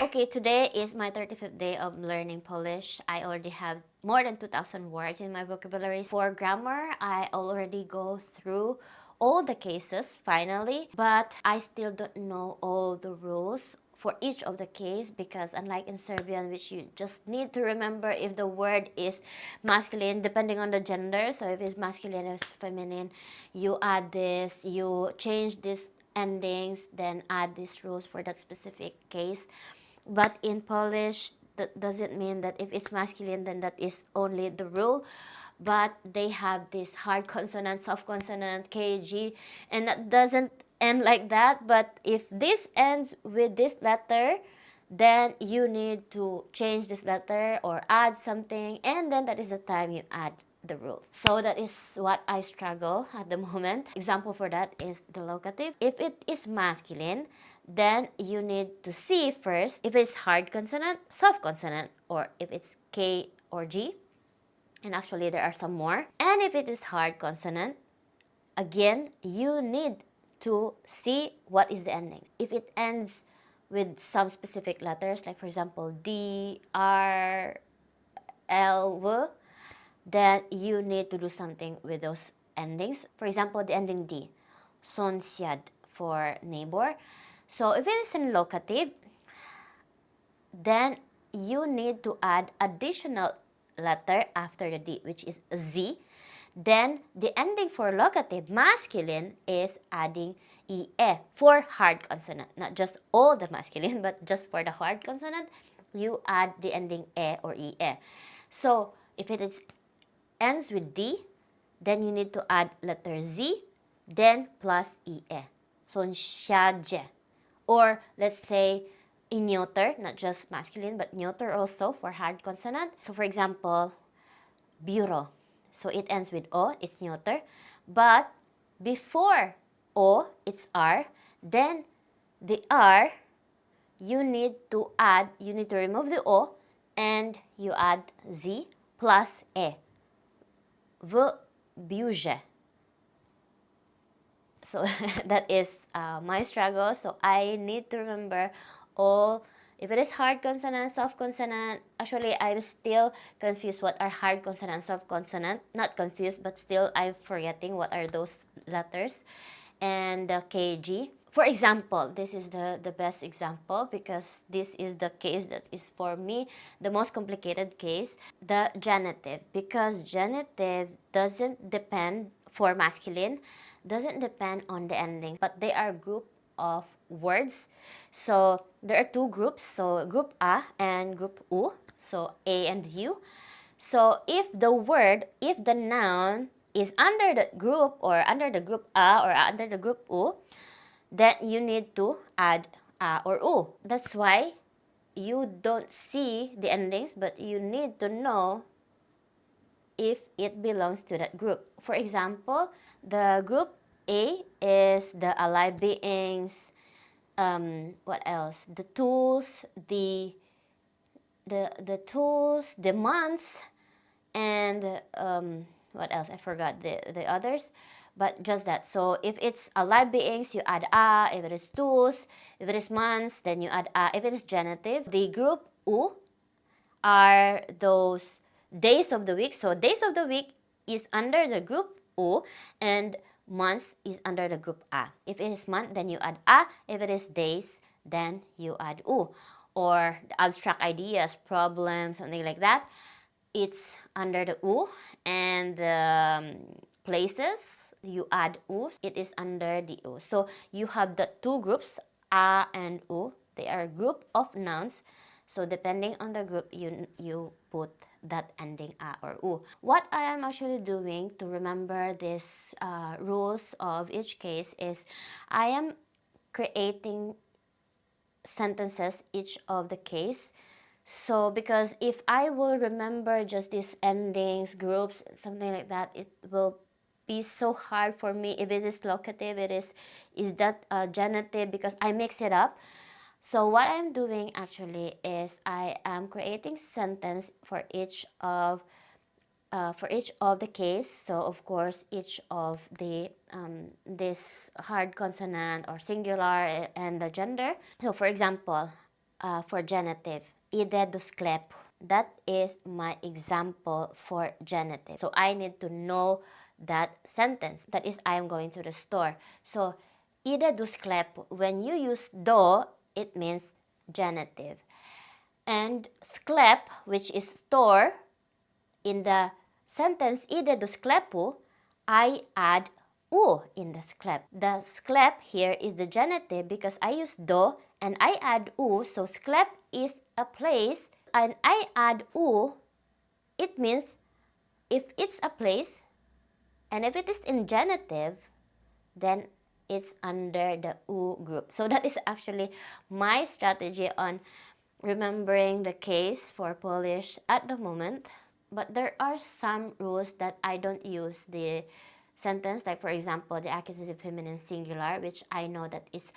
Okay, today is my 35th day of learning Polish. I already have more than 2,000 words in my vocabulary. For grammar, I already go through all the cases finally, but I still don't know all the rules for each of the case because unlike in Serbian, which you just need to remember if the word is masculine depending on the gender. So if it's masculine or feminine, you add this, you change this endings, then add these rules for that specific case. But in Polish, that doesn't mean that if it's masculine, then that is only the rule. But they have this hard consonant, soft consonant, KG, and that doesn't end like that. But if this ends with this letter, then you need to change this letter or add something, and then that is the time you add the rule. So that is what I struggle at the moment. Example for that is the locative. If it is masculine, then you need to see first if it's hard consonant, soft consonant, or if it's K or G. And actually there are some more. And if it is hard consonant, again, you need to see what is the ending. If it ends with some specific letters, like for example, D, R, L, W, then you need to do something with those endings. For example, the ending D, sąsiad for neighbor. So if it is in locative, then you need to add additional letter after the D, which is Z. Then the ending for locative masculine is adding EE for hard consonant. Not just all the masculine, but just for the hard consonant, you add the ending E or EE. So if it is ends with D, then you need to add letter Z, then plus EE. Sąsiadzie. Or let's say in neuter, not just masculine, but neuter also for hard consonant. So for example, bureau. So it ends with O, it's neuter. But before O, it's R. Then the R, you need to remove the O and you add Z plus E. W biurze. So that is my struggle. So I need to remember all. If it is hard consonant, soft consonant, actually I'm still confused what are hard consonant, soft consonant. Not confused, but still I'm forgetting what are those letters. And the KG. For example, this is the best example because this is the case that is for me the most complicated case. The genitive, because genitive doesn't depend for masculine, doesn't depend on the endings, but they are group of words. So there are two groups, so group A and group U, so A and U. So if the noun is under the group or under the group A or under the group U, then you need to add A or U. That's why you don't see the endings, but you need to know if it belongs to that group. For example, the group A is the alive beings, what else? The tools, the tools, the months, and what else? I forgot the others, but just that. So if it's alive beings, you add A. If it is tools, if it is months, then you add A. If it is genitive, the group U are those days of the week. So days of the week is under the group U and months is under the group A. If it is month, then you add A. If it is days, then you add U. Or the abstract ideas, problems, something like that, it's under the U. And the places, you add U. It is under the U. So you have the two groups, A and U. They are a group of nouns. So depending on the group, you put that ending A or U. What I am actually doing to remember these rules of each case is I am creating sentences each of the case. So because if I will remember just these endings, groups, something like that, it will be so hard for me. If it is locative, is that genitive, because I mix it up. So what I'm doing actually is I am creating sentence for each of the case. So of course each of the this hard consonant or singular and the gender. So for example, for genitive. Idę do sklepu. That is my example for genitive. So I need to know that sentence. That is, I am going to the store. So, idę do sklepu. When you use do, it means genitive. And sklep, which is store, in the sentence idę do sklepu, I add u in the sklep. The sklep here is the genitive because I use do and I add u, so sklep is a place and I add u. It means if it's a place and if it is in genitive, then it's under the u group. So that is actually my strategy on remembering the case for Polish at the moment. But there are some rules that I don't use the sentence, like for example the accusative feminine singular, which I know that is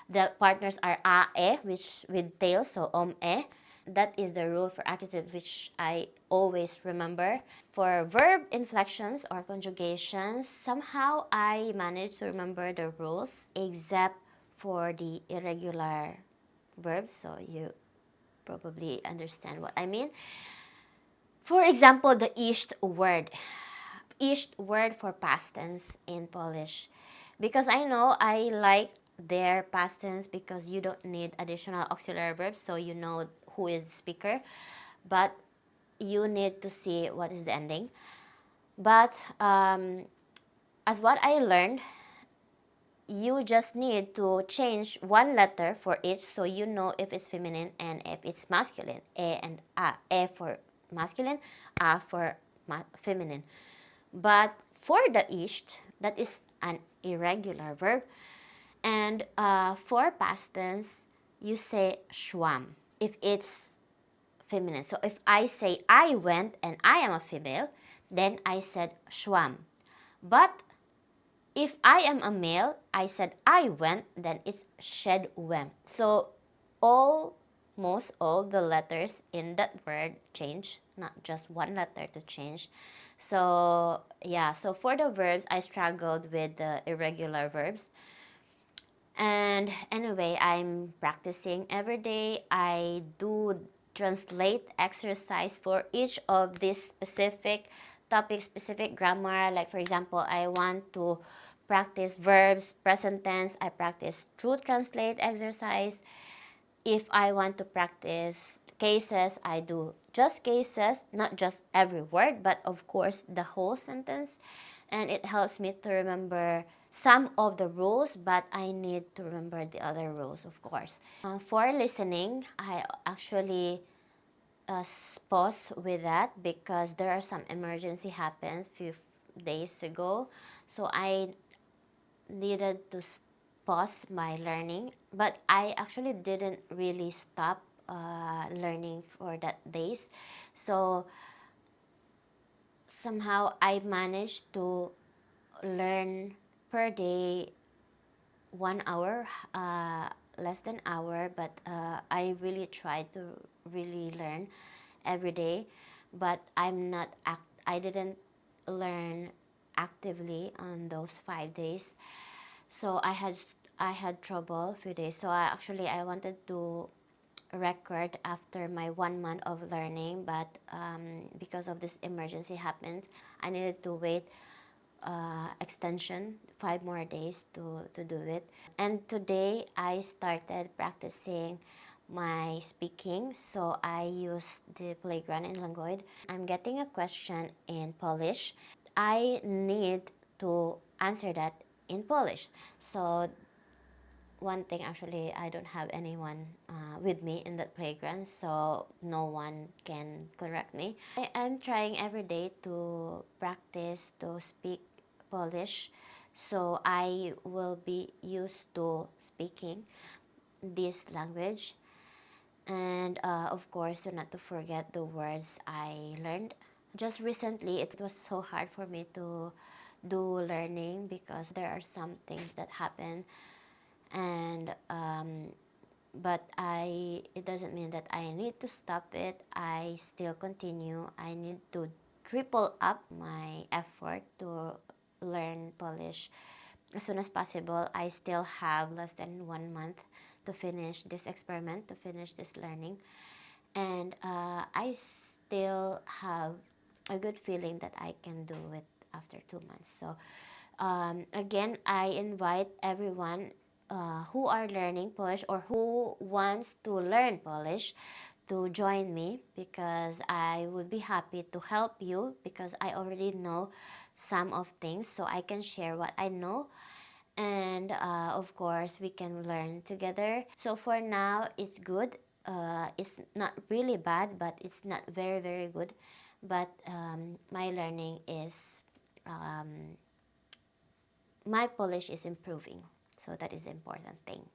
the partners are ae, which with tail, so e. That is the rule for accusative, which I always remember. For verb inflections or conjugations, somehow I managed to remember the rules, except for the irregular verbs, so you probably understand what I mean. For example, the iść word. Iść word for past tense in Polish. Because I know I like their past tense because you don't need additional auxiliary verbs, so you know who is the speaker. But you need to see what is the ending. But as what I learned, you just need to change one letter for each so you know if it's feminine and if it's masculine. E and A. E for masculine, A for feminine. But for the iść, that is an irregular verb. And for past tense, you say szłam if it's feminine. So if I say I went and I am a female, then I said szłam. But if I am a male, I said I went, then it's szedłem. So almost all the letters in that word change, not just one letter to change. So yeah, so for the verbs, I struggled with the irregular verbs. And anyway, I'm practicing every day. I do translate exercise for each of these specific topic, specific grammar. Like for example, I want to practice verbs, present tense. I practice true translate exercise. If I want to practice cases, I do just cases, not just every word, but of course the whole sentence. And it helps me to remember some of the rules, but I need to remember the other rules, of course. For listening, I actually pause with that because there are some emergency happens few days ago. So I needed to pause my learning, but I actually didn't really stop learning for that days. So somehow I managed to learn per day 1 hour, less than hour, but I really try to really learn every day. But I didn't learn actively on those 5 days. So I had trouble a few days. So I wanted to record after my 1 month of learning, but because of this emergency happened, I needed to wait extension 5 more days to do it. And today I started practicing my speaking, so I used the playground in Langoid. I'm getting a question in Polish. I need to answer that in Polish. So one thing, actually, I don't have anyone with me in that playground, so no one can correct me. I'm trying every day to practice to speak Polish, so I will be used to speaking this language. And of course, not to forget the words I learned. Just recently, it was so hard for me to do learning because there are some things that happen, and but it doesn't mean that I need to stop it. I still continue. I need to triple up my effort to learn Polish as soon as possible. I still have less than 1 month to finish this experiment, to finish this learning. And I still have a good feeling that I can do it after 2 months. So again, I invite everyone who are learning Polish or who wants to learn Polish to join me, because I would be happy to help you, because I already know some of things, so I can share what I know. And of course, we can learn together. So for now, it's good. It's not really bad, but it's not very, very good. But my learning is, my Polish is improving. So that is the important thing.